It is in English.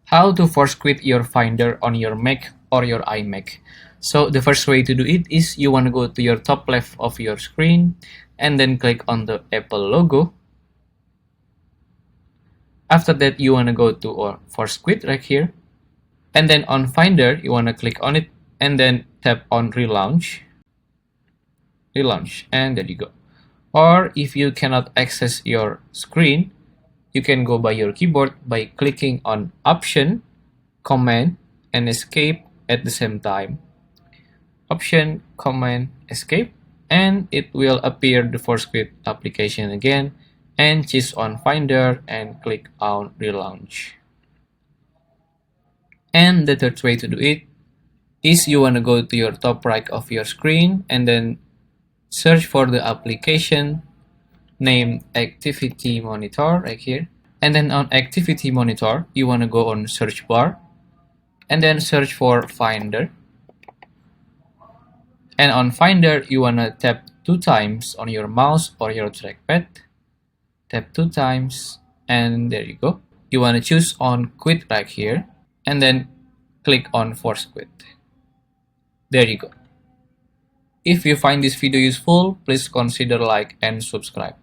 How to force quit your Finder on your Mac or your iMac. So the first way to do it is you want to go to your top left of your screen and then click on the Apple logo. After that, you want to go to force quit right here, and then on Finder you want to click on it and then tap on relaunch, and there you go. Or if you cannot access your screen, you can go by your keyboard by clicking on Option, Command, and Escape at the same time. Option, Command, Escape, and it will appear the force quit application again, and choose on Finder and click on relaunch. And the third way to do it is you want to go to your top right of your screen and then search for the application named Activity Monitor right here. And then on Activity Monitor, you want to go on search bar and then search for Finder. And on Finder, you want to tap 2 times on your mouse or your trackpad. Tap 2 times and there you go. You want to choose on quit right here and then click on force quit. There you go. If you find this video useful, please consider like and subscribe.